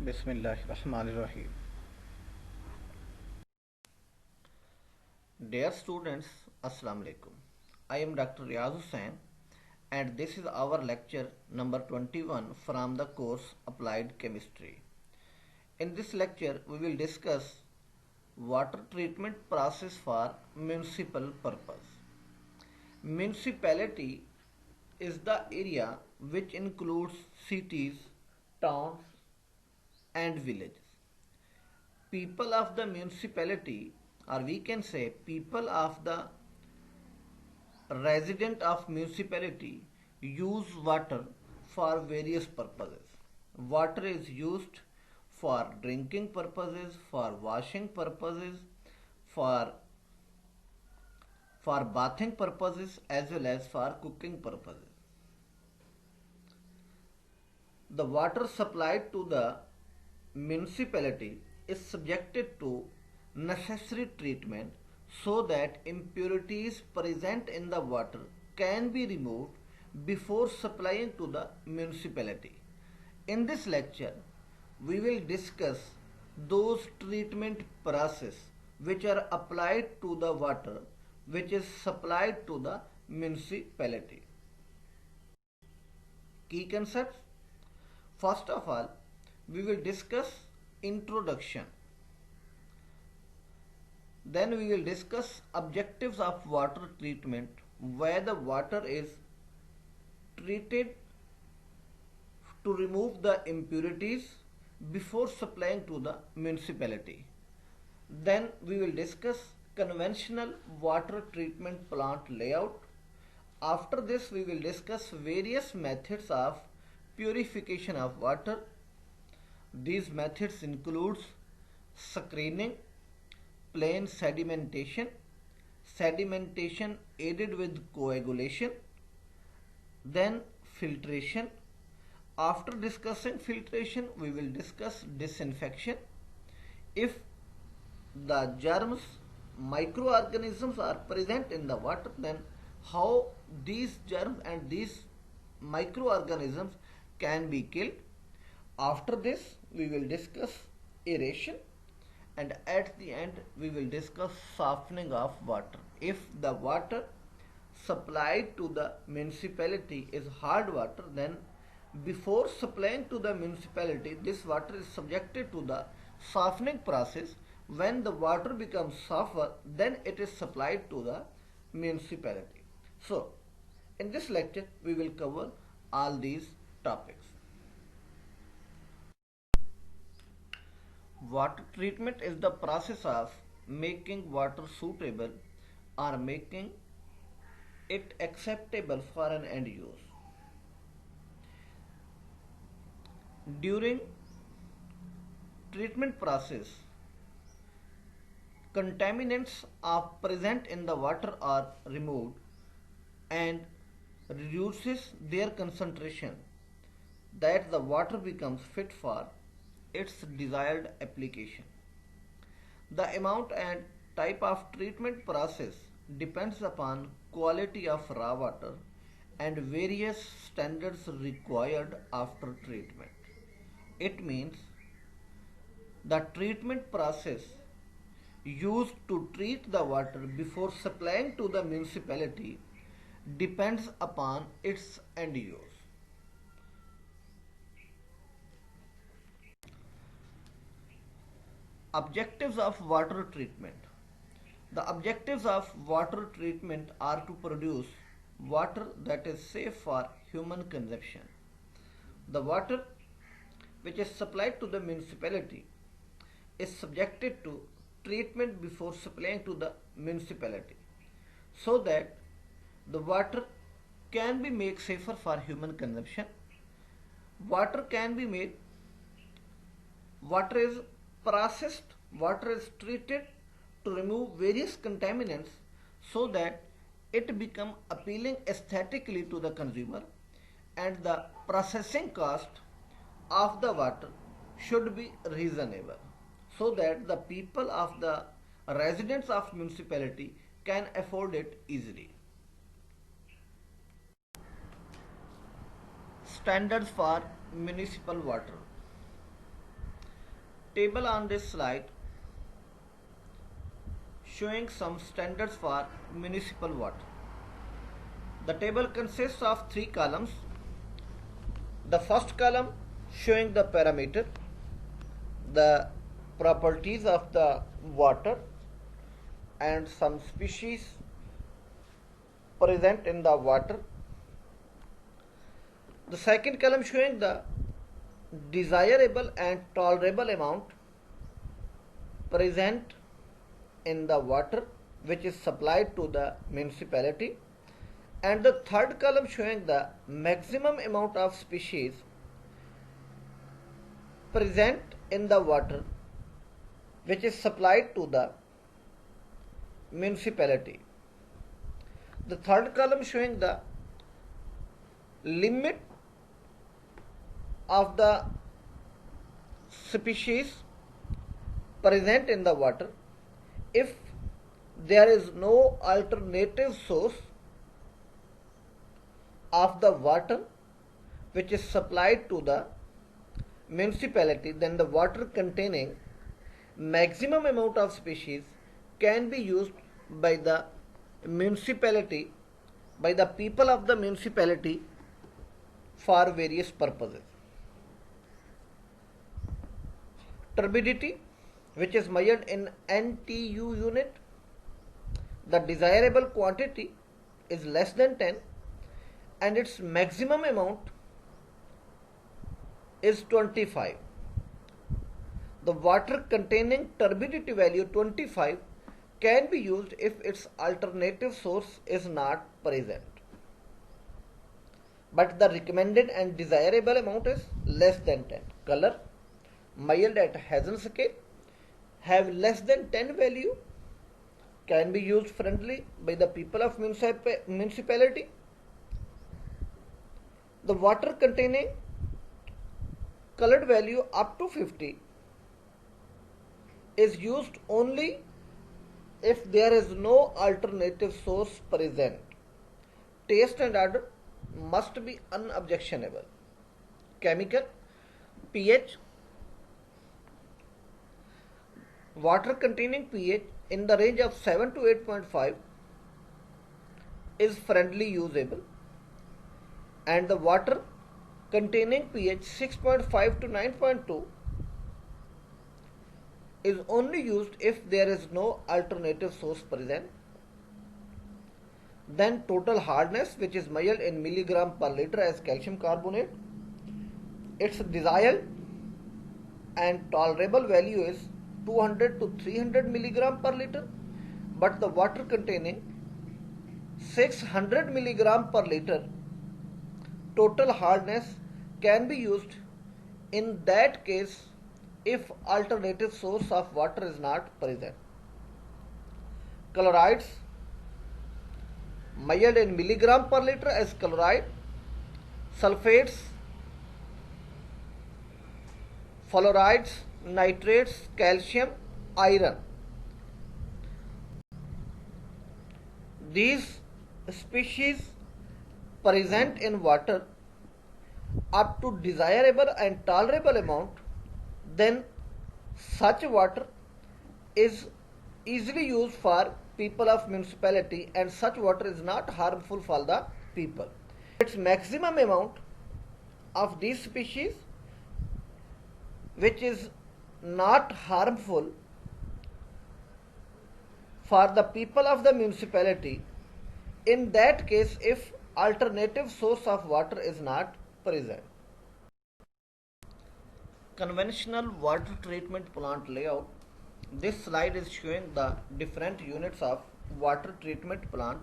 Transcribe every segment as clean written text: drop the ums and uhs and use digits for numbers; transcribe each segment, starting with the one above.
Bismillahirrahmanirrahim. Dear students, Assalamu alaikum. I am Dr. Riaz Hussain and this is our lecture number 21 from the course Applied Chemistry. In this lecture, we will discuss water treatment process for municipal purpose. Municipality is the area which includes cities, towns, and villages. People of the municipality, or we can say people of the resident of municipality, use water for various purposes. Water is used for drinking purposes, for washing purposes, for for bathing purposes as well as for cooking purposes. The water supplied to the municipality is subjected to necessary treatment so that impurities present in the water can be removed before supplying to the municipality. In this lecture, we will discuss those treatment process which are applied to the water which is supplied to the municipality. Key concepts. First of all, we will discuss introduction. Then we will discuss objectives of water treatment, where the water is treated to remove the impurities before supplying to the municipality. Then we will discuss conventional water treatment plant layout. After this, we will discuss various methods of purification of water. These methods includes screening, plain sedimentation, sedimentation aided with coagulation, then filtration. After discussing filtration, we will discuss disinfection. If the germs, microorganisms are present in the water, then how these germs and these microorganisms can be killed. After this, we will discuss aeration, and at the end we will discuss softening of water. If the water supplied to the municipality is hard water, then before supplying to the municipality, this water is subjected to the softening process. When the water becomes softer, then it is supplied to the municipality. So, in this lecture, we will cover all these topics. Water treatment is the process of making water suitable or making it acceptable for an end use. During treatment process, contaminants are present in the water are removed and reduces their concentration that the water becomes fit for its desired application. The amount and type of treatment process depends upon quality of raw water and various standards required after treatment. It means the treatment process used to treat the water before supplying to the municipality depends upon its end use. Objectives of water treatment. The objectives of water treatment are to produce water that is safe for human consumption. The water which is supplied to the municipality is subjected to treatment before supplying to the municipality so that the water can be made safer for human consumption. Water can be made, water is processed, water is treated to remove various contaminants so that it become appealing aesthetically to the consumer, and the processing cost of the water should be reasonable so that the people of the residents of municipality can afford it easily. Standards for municipal water. table on this slide showing some standards for municipal water. The table consists of 3 columns. The first column showing the parameter, the properties of the water and some species present in the water. The second column showing the desirable and tolerable amount present in the water which is supplied to the municipality, and the third column showing the maximum amount of species present in the water which is supplied to the municipality. The third column showing the limit of the species present in the water if there is no alternative source of the water which is supplied to the municipality, then the water containing maximum amount of species can be used by the municipality, by the people of the municipality for various purposes. Turbidity, which is measured in NTU unit, the desirable quantity is less than 10 and its maximum amount is 25. The water containing turbidity value 25 can be used if its alternative source is not present. But the recommended and desirable amount is less than 10. Color, measured at Hazen scale, have less than 10 value, can be used friendly by the people of municipality. The water containing colored value up to 50 is used only if there is no alternative source present. Taste and odor must be unobjectionable. Chemical, pH, water containing pH in the range of 7 to 8.5 is friendly usable, and the water containing pH 6.5 to 9.2 is only used if there is no alternative source present. Then total hardness, which is measured in milligram per liter as calcium carbonate, its desired and tolerable value is 200 to 300 milligram per liter, but the water containing 600 milligram per liter total hardness can be used in that case if alternative source of water is not present. Chlorides, measured in milligram per liter as chloride, sulfates, fluorides, nitrates, calcium, iron. These species present in water up to desirable and tolerable amount, then such water is easily used for people of municipality, and such water is not harmful for the people. Its maximum amount of these species which is not harmful for the people of the municipality, in that case if alternative source of water is not present. Conventional water treatment plant layout. This slide is showing the different units of water treatment plant.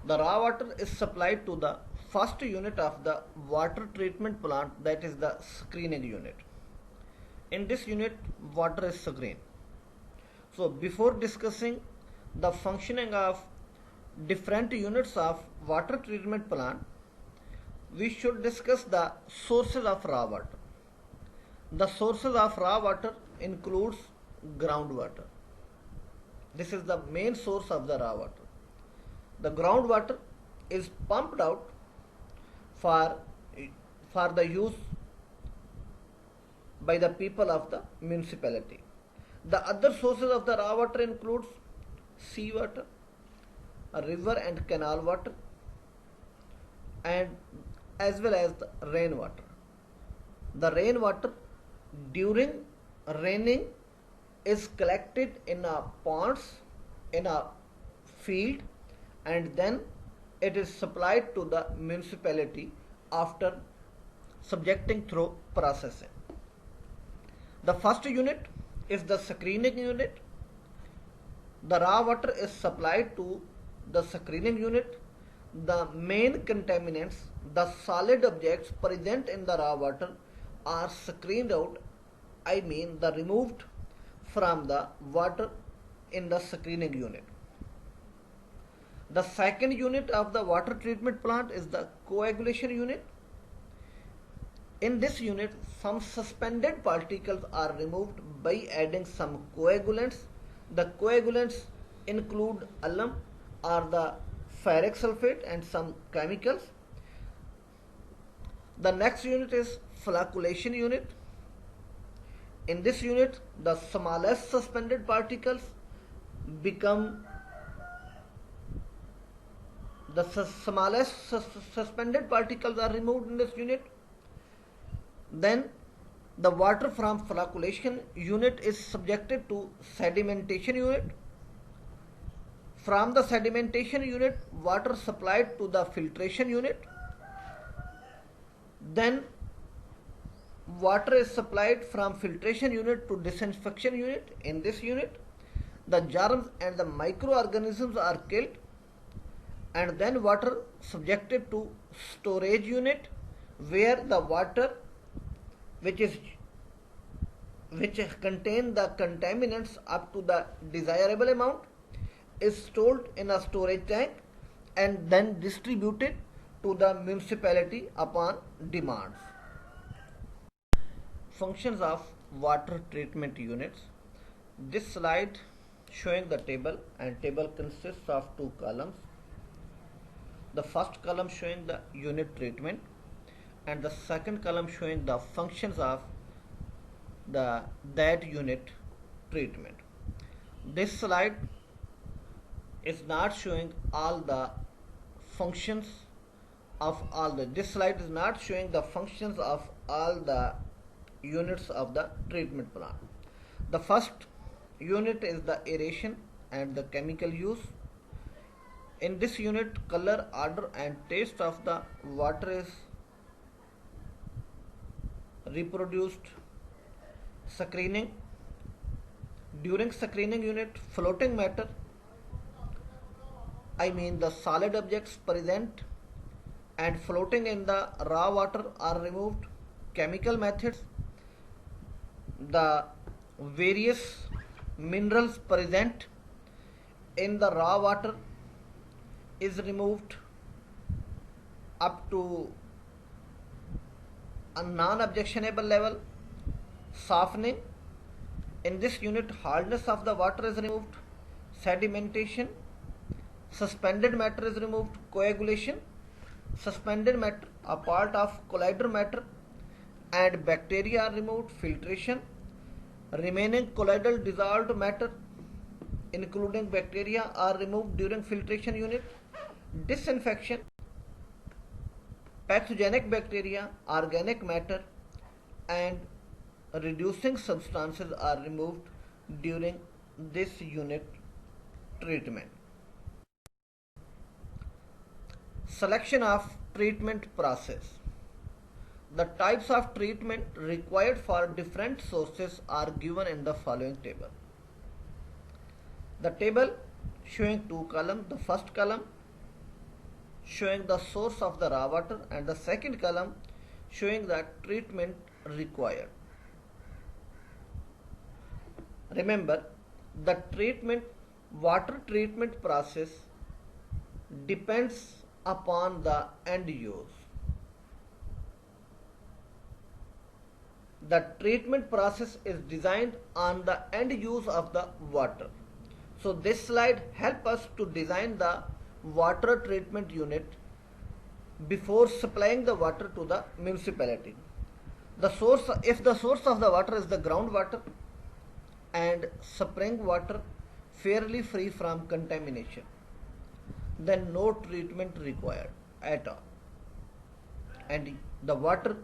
The raw water is supplied to the first unit of the water treatment plant, that is the screening unit. In this unit, water is screened. So before discussing the functioning of different units of water treatment plant, we should discuss the sources of raw water. The sources of raw water includes groundwater. This is the main source of the raw water. The groundwater is pumped out for the use by the people of the municipality. The other sources of the raw water includes sea water, river and canal water, and as well as the rainwater. The rainwater during raining is collected in a ponds in a field, and then it is supplied to the municipality after subjecting through processing. The first unit is the screening unit. The raw water is supplied to the screening unit. The main contaminants, the solid objects present in the raw water, are screened out, I mean the removed from the water in the screening unit. The second unit of the water treatment plant is the coagulation unit. In this unit, some suspended particles are removed by adding some coagulants. The coagulants include alum or the ferric sulfate and some chemicals. The next unit is flocculation unit. In this unit, the smallest suspended particles become suspended particles are removed in this unit. Then the water from flocculation unit is subjected to sedimentation unit. From the sedimentation unit, water supplied to the filtration unit. Then water is supplied from filtration unit to disinfection unit. In this unit, the germs and the microorganisms are killed, and then water subjected to storage unit, where the water which contain the contaminants up to the desirable amount is stored in a storage tank and then distributed to the municipality upon demands. Functions of water treatment units. This slide showing the table, and table consists of two columns. The first column showing the unit treatment, and the second column showing the functions of that unit treatment. This slide is not showing all the functions of all the this slide is not showing the functions of all the units of the treatment plant. The first unit is the aeration and the chemical use. In this unit, color, odor and taste of the water is reproduced. Screening. During screening unit, floating matter, I mean the solid objects present and floating in the raw water are removed. Chemical methods, the various minerals present in the raw water is removed up to a non-objectionable level. Softening. In this unit, hardness of the water is removed. Sedimentation. Suspended matter is removed. Coagulation. Suspended matter, a part of colloidal matter and bacteria are removed. Filtration. Remaining colloidal dissolved matter including bacteria are removed during filtration unit. Disinfection. Pathogenic bacteria, organic matter and reducing substances are removed during this unit treatment. Selection of treatment process. The types of treatment required for different sources are given in the following table. The table showing two columns. The first column showing the source of the raw water and the second column showing the treatment required. Remember, the water treatment process depends upon the end use. The treatment process is designed on the end use of the water. So this slide helps us to design the water treatment unit before supplying the water to the municipality. If the source of the water is the groundwater and spring water fairly free from contamination, then no treatment required at all, and the water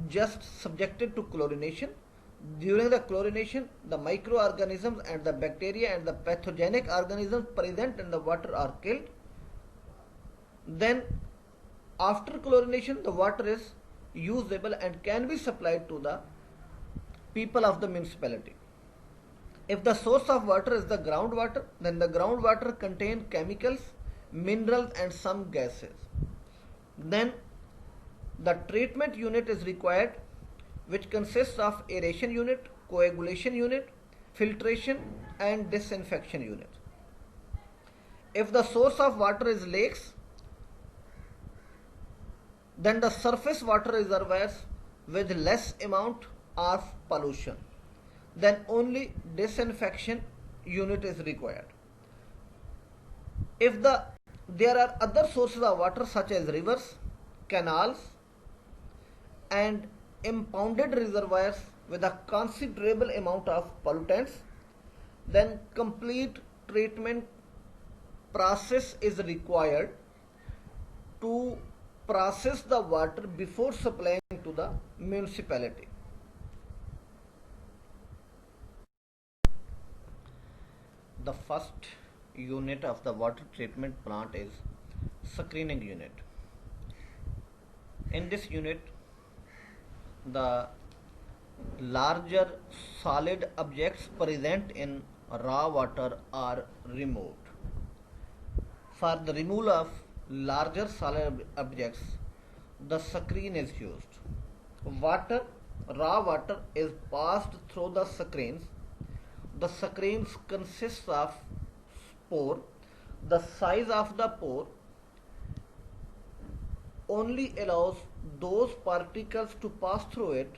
just subjected to chlorination. During the chlorination, the microorganisms and the bacteria and the pathogenic organisms present in the water are killed. Then after chlorination, the water is usable and can be supplied to the people of the municipality. If the source of water is the groundwater, then the groundwater contains chemicals, minerals and some gases. Then the treatment unit is required, which consists of aeration unit, coagulation unit, filtration and disinfection unit. If the source of water is lakes, then the surface water reservoirs with less amount of pollution, then only disinfection unit is required. If there are other sources of water such as rivers, canals and impounded reservoirs with a considerable amount of pollutants, then complete treatment process is required to process the water before supplying to the municipality. The first unit of the water treatment plant is screening unit. In this unit, the larger solid objects present in raw water are removed. For the removal of larger solid objects, the screen is used. Raw water is passed through the screens. The screens consist of pore. The size of the pore only allows those particles to pass through it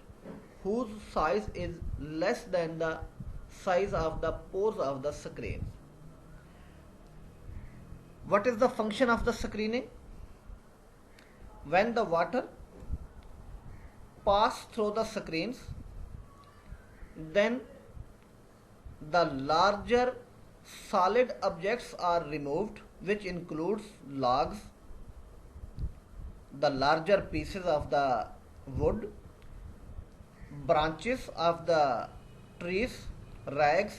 whose size is less than the size of the pores of the screens. What is the function of the screening? When the water passes through the screens, then the larger solid objects are removed, which includes logs, the larger pieces of the wood, branches of the trees, rags,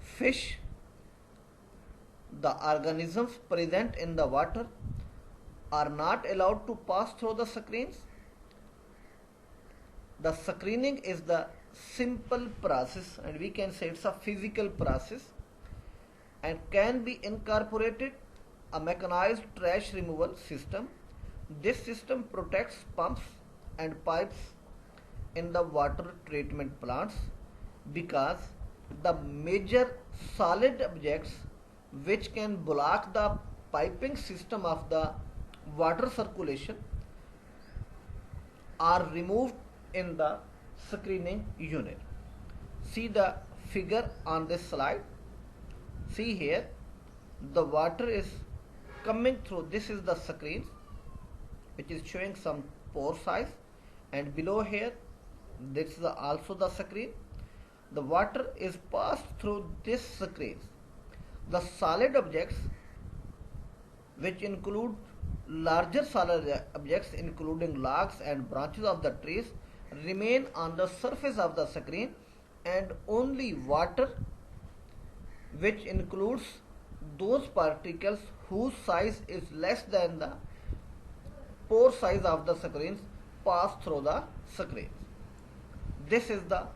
fish. The organisms present in the water are not allowed to pass through the screens. The screening is the simple process, and we can say it's a physical process, and can be incorporated a mechanized trash removal system. This system protects pumps and pipes in the water treatment plants, because the major solid objects which can block the piping system of the water circulation are removed in the screening unit. See the figure on this slide. See here, the water is coming through. This is the screen which is showing some pore size, and below here this is also the screen. The water is passed through this screen. The solid objects, which include larger solid objects including logs and branches of the trees, remain on the surface of the screen, and only water, which includes those particles whose size is less than the pore size of the screens, pass through the screens. This is the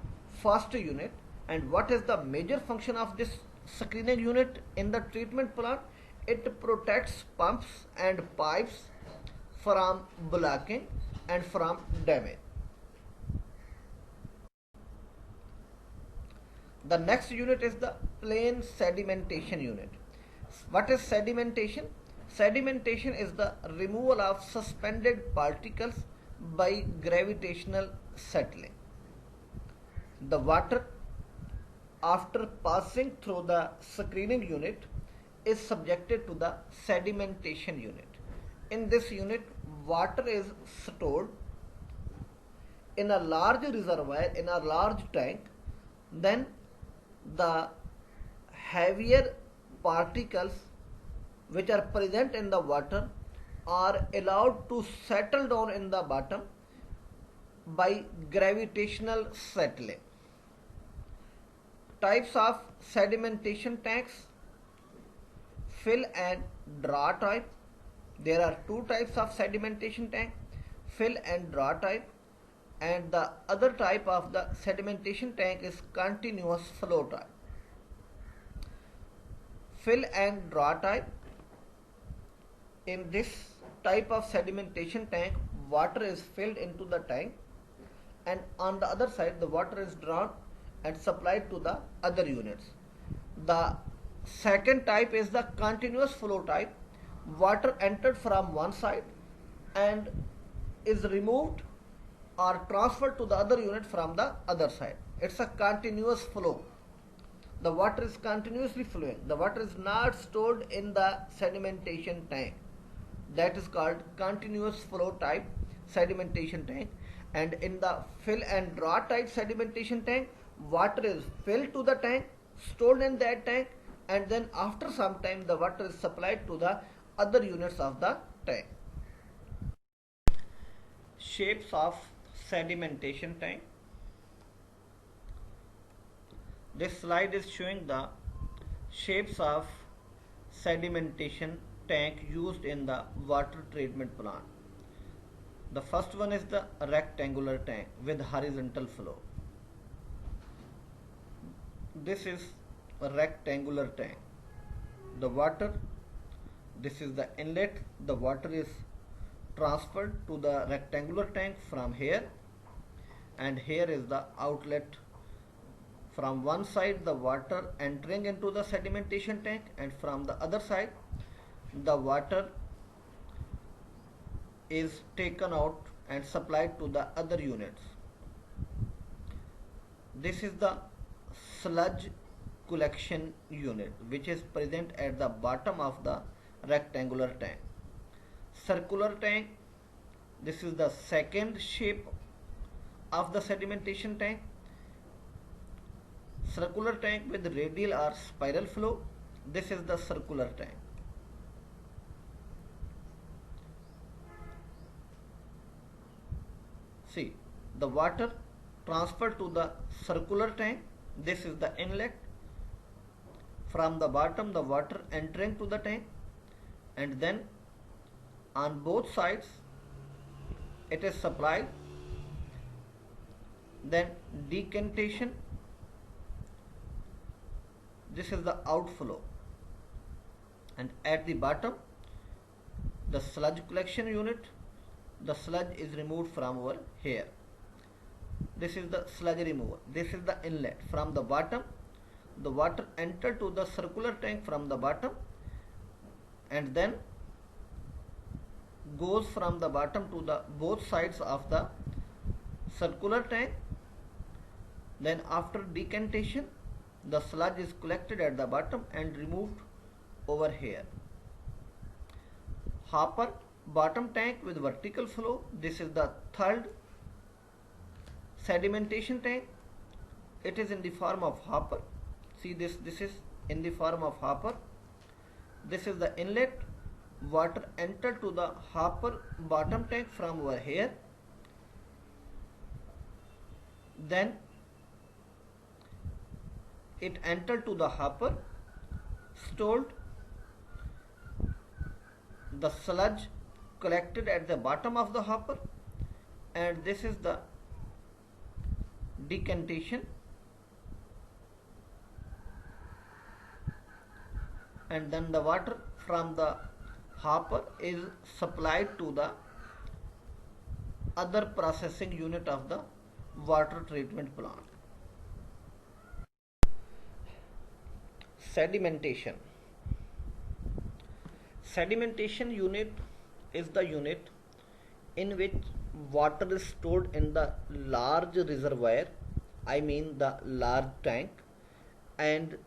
first unit. And what is the major function of this screening unit in the treatment plant? It protects pumps and pipes from blocking and from damage. The next unit is the plain sedimentation unit. What is sedimentation? Sedimentation is the removal of suspended particles by gravitational settling. The water, after passing through the screening unit, is subjected to the sedimentation unit. In this unit, water is stored in a large reservoir, in a large tank, then the heavier particles which are present in the water are allowed to settle down in the bottom by gravitational settling. Types of sedimentation tanks: fill and draw type. There are two types of sedimentation tank, fill and draw type, and the other type of the sedimentation tank is continuous flow type. Fill and draw type. In this type of sedimentation tank, water is filled into the tank, and on the other side the water is drawn and supplied to the other units. The second type is the continuous flow type. Water entered from one side and is removed or transferred to the other unit from the other side. It's a continuous flow. The water is continuously flowing. The water is not stored in the sedimentation tank. That is called continuous flow type sedimentation tank. And in the fill and draw type sedimentation tank, water is filled to the tank, stored in that tank, and then after some time the water is supplied to the other units of the tank. Shapes of sedimentation tank. This slide is showing the shapes of sedimentation tank used in the water treatment plant. The first one is the rectangular tank with horizontal flow. This is a rectangular tank. The water, this is the inlet, the water is transferred to the rectangular tank from here, and here is the outlet. From one side the water entering into the sedimentation tank, and from the other side the water is taken out and supplied to the other units. This is the sludge collection unit which is present at the bottom of the rectangular tank. Circular tank, this is the second shape of the sedimentation tank. Circular tank with radial or spiral flow. This is the circular tank. See, the water transferred to the circular tank. This is the inlet. From the bottom the water entering to the tank, and then on both sides it is supplied. Then decantation. This is the outflow, and at the bottom the sludge collection unit. The sludge is removed from over here. This is the sludge remover. This is the inlet. From the bottom the water enter to the circular tank from the bottom, and then goes from the bottom to the both sides of the circular tank. Then after decantation the sludge is collected at the bottom and removed over here. Hopper, bottom tank with vertical flow. This is the third sedimentation tank. It is in the form of hopper. See, this is in the form of hopper. This is the inlet. Water enter to the hopper bottom tank from over here. Then it enter to the hopper, stored. The sludge collected at the bottom of the hopper, and this is the decantation, and then the water from the hopper is supplied to the other processing unit of the water treatment plant. Sedimentation. Sedimentation unit is the unit in which water is stored in the large reservoir, I mean the large tank, and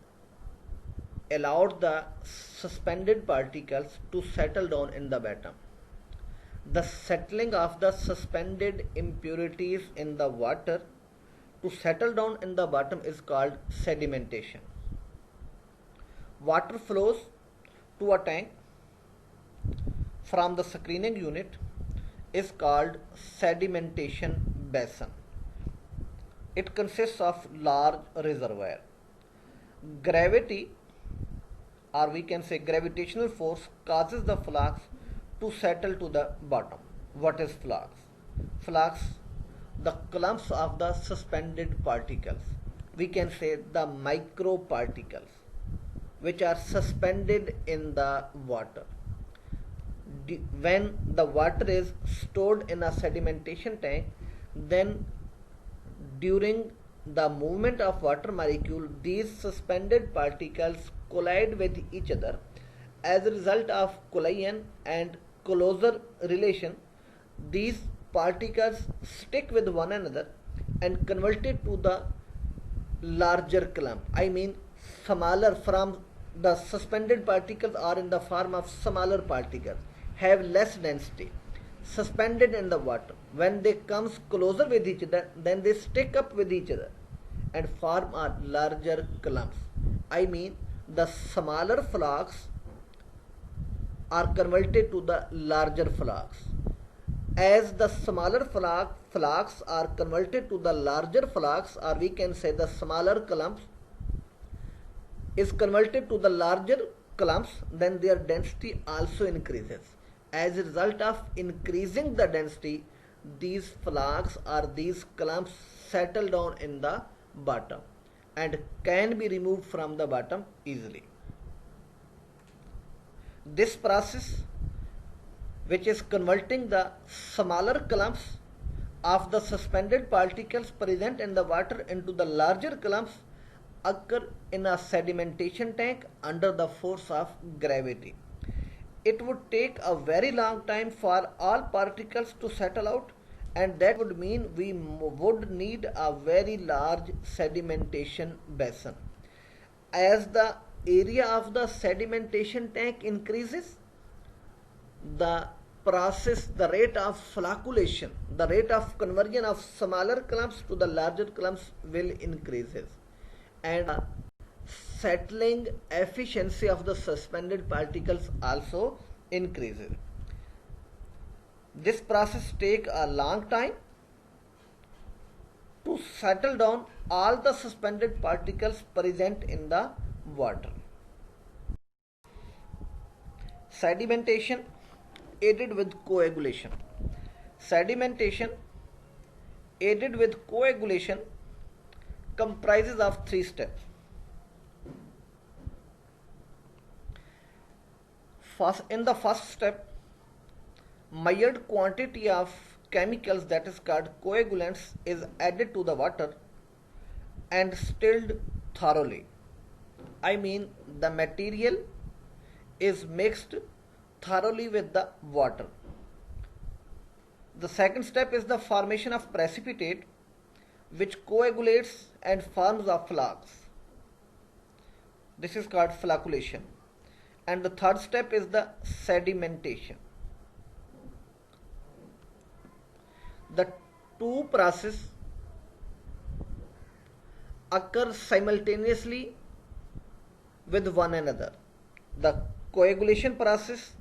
allowed the suspended particles to settle down in the bottom. The settling of the suspended impurities in the water to settle down in the bottom is called sedimentation. Water flows to a tank from the screening unit is called sedimentation basin. It consists of large reservoir. Gravity, or we can say gravitational force, causes the flux to settle to the bottom. What is flux? Flux, the clumps of the suspended particles. We can say the microparticles which are suspended in the water. When the water is stored in a sedimentation tank, then during the movement of water molecule, these suspended particles collide with each other. As a result of collision and closer relation, these particles stick with one another and converted to the larger clump. I mean smaller, from the suspended particles are in the form of smaller particles, have less density, suspended in the water. When they comes closer with each other, then they stick up with each other and form a larger clumps. I mean the smaller flux are converted to the larger flux. As the smaller flux are converted to the larger flux, or we can say the smaller clumps is converted to the larger clumps, then their density also increases. As a result of increasing the density, these flux or these clumps settle down in the bottom and can be removed from the bottom easily. This process, which is converting the smaller clumps of the suspended particles present in the water into the larger clumps, occur in a sedimentation tank under the force of gravity. It would take a very long time for all particles to settle out, and that would mean we would need a very large sedimentation basin. As the area of the sedimentation tank increases, the process, the rate of flocculation, the rate of conversion of smaller clumps to the larger clumps will increases, and settling efficiency of the suspended particles also increases. This process takes a long time to settle down all the suspended particles present in the water. Sedimentation aided with coagulation. Sedimentation aided with coagulation comprises of 3 steps. In the first step, measured quantity of chemicals, that is called coagulants, is added to the water and stilled thoroughly. I mean the material is mixed thoroughly with the water. The second step is the formation of precipitate, which coagulates and forms a flux. This is called flocculation. And the third step is the sedimentation. The two processes occur simultaneously with one another, the coagulation process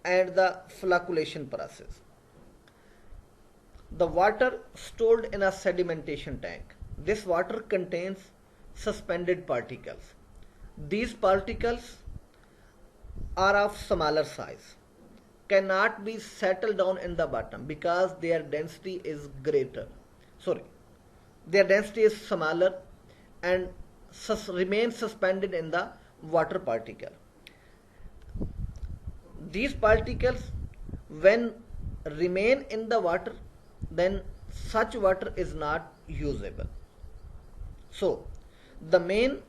and the flocculation process. The water stored in a sedimentation tank. This water contains suspended particles. These particles are of smaller size, cannot be settled down in the bottom because their density is greater. Their density is smaller and remain suspended in the water particle. These particles, when remain in the water, then such water is not usable. So, the main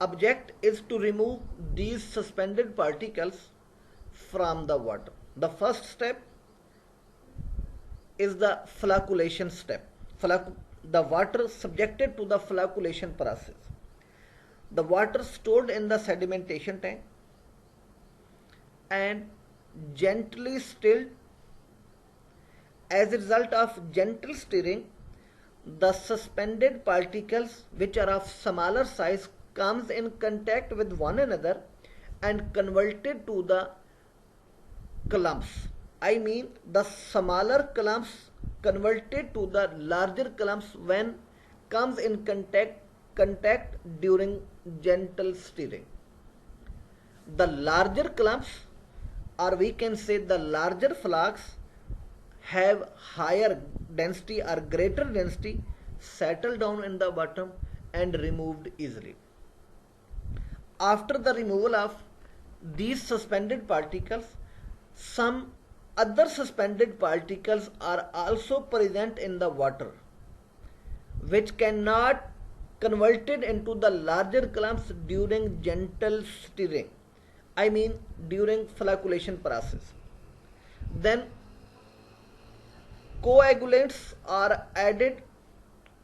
object is to remove these suspended particles from the water. The first step is the flocculation step. The water subjected to the flocculation process. The water stored in the sedimentation tank and gently stilled As a result of gentle stirring, the suspended particles which are of smaller size comes in contact with one another and converted to the clumps. I mean the smaller clumps converted to the larger clumps when comes in contact during gentle stirring. The larger clumps, or we can say the larger flakes, have higher density or greater density, settle down in the bottom and removed easily. After the removal of these suspended particles, some other suspended particles are also present in the water, which cannot converted into the larger clumps during gentle stirring. I mean during flocculation process. Then coagulants are added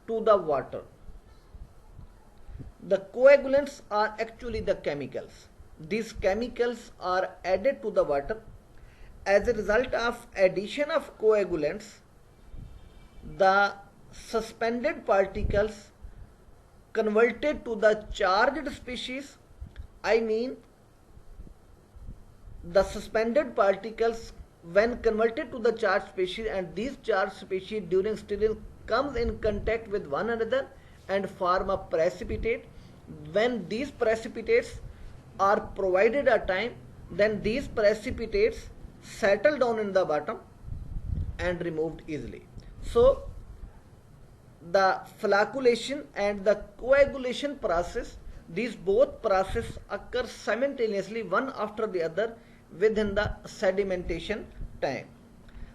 to the water. The coagulants are actually the chemicals. These chemicals are added to the water. As a result of addition of coagulants, the suspended particles converted to the charged species, I mean the suspended particles when converted to the charged species, and these charged species during stirring comes in contact with one another and form a precipitate. When these precipitates are provided a time, then these precipitates settle down in the bottom and removed easily. So the flocculation and the coagulation process, these both processes occur simultaneously one after the other within the sedimentation time.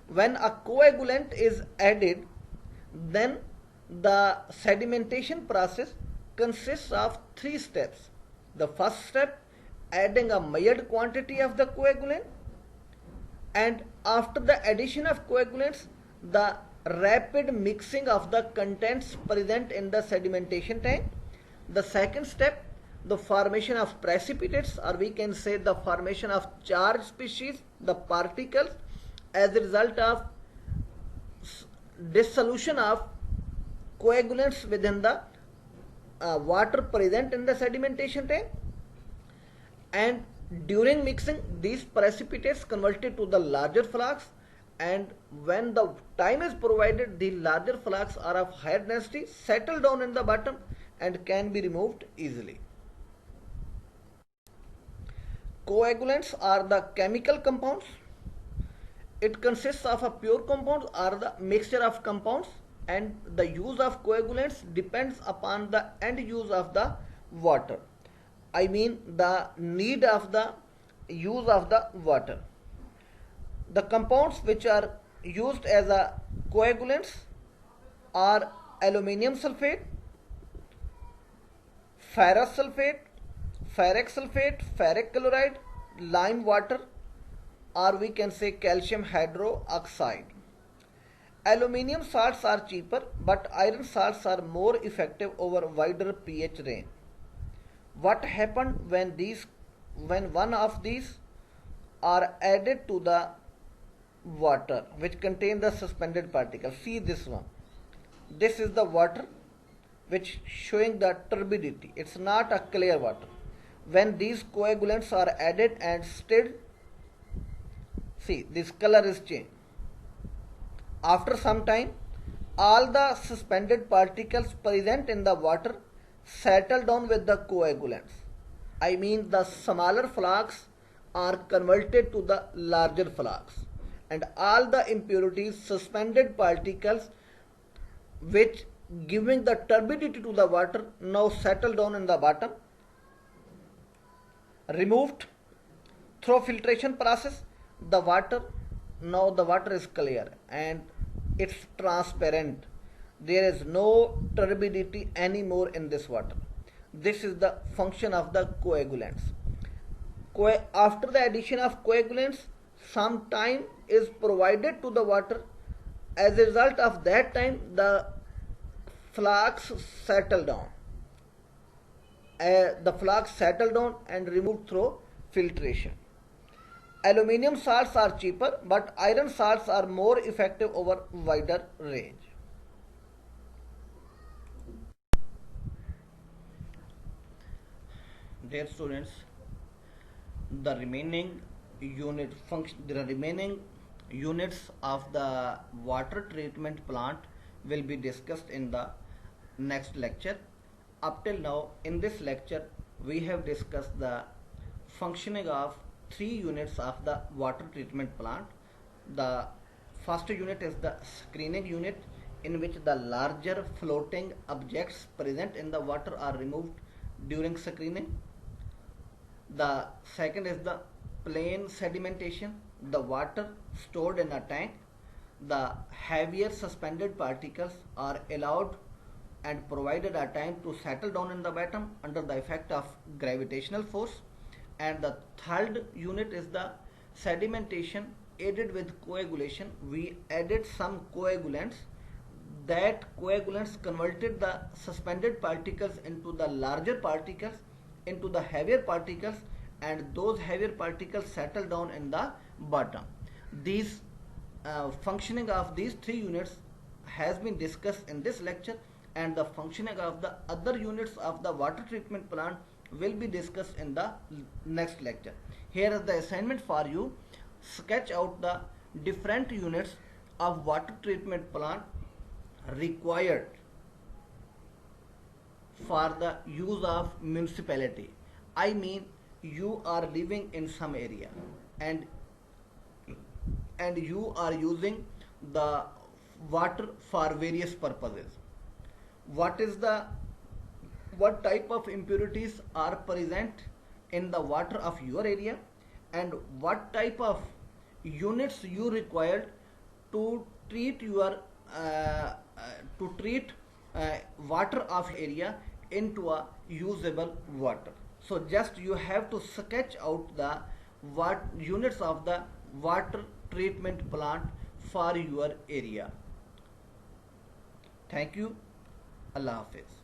When a coagulant is added, then the sedimentation process consists of 3 steps. The first step, adding a measured quantity of the coagulant, and after the addition of coagulants, the rapid mixing of the contents present in the sedimentation tank. The second step, the formation of precipitates, or we can say the formation of charged species, the particles, as a result of dissolution of coagulants within the water present in the sedimentation tank. And during mixing, these precipitates converted to the larger flakes, and when the time is provided, the larger flakes are of higher density, settle down in the bottom and can be removed easily. Coagulants are the chemical compounds. It consists of a pure compound or the mixture of compounds, and the use of coagulants depends upon the end use of the water. I mean the need of the use of the water. The compounds which are used as a coagulants are aluminium sulfate, ferrous sulfate, ferric sulfate, ferric chloride, lime water, or we can say calcium hydroxide. Aluminium salts are cheaper, but iron salts are more effective over wider pH range. What happened when one of these are added to the water which contain the suspended particles? See this one. This is the water which showing the turbidity. It's not a clear water. When these coagulants are added and stirred, see this color is changed. After some time, all the suspended particles present in the water settle down with the coagulants. I mean the smaller flakes are converted to the larger flakes, and all the impurities, suspended particles which giving the turbidity to the water now settle down in the bottom, removed through filtration process. The water is clear and it's transparent. There is no turbidity anymore in this water. This is the function of the coagulants. After the addition of coagulants, some time is provided to the water. As a result of that time, the flakes settle down. The flakes settle down and removed through filtration. Aluminium salts are cheaper, but iron salts are more effective over wider range. Dear students, the remaining units of the water treatment plant will be discussed in the next lecture. Up till now, in this lecture, we have discussed the functioning of three units of the water treatment plant. The first unit is the screening unit, in which the larger floating objects present in the water are removed during screening. The second is the plain sedimentation, the water stored in a tank. The heavier suspended particles are allowed and provided a time to settle down in the bottom under the effect of gravitational force. And the third unit is the sedimentation aided with coagulation. We added some coagulants. That coagulants converted the suspended particles into the larger particles, into the heavier particles, and those heavier particles settle down in the bottom. These functioning of these three units has been discussed in this lecture, and the functioning of the other units of the water treatment plant will be discussed in the next lecture. Here is the assignment for you. Sketch out the different units of water treatment plant required for the use of municipality. I mean, you are living in some area and you are using the water for various purposes. What type of impurities are present in the water of your area, and what type of units you required to treat your water of area into a usable water. So just you have to sketch out the units of the water treatment plant for your area. Thank you. Allah Hafiz.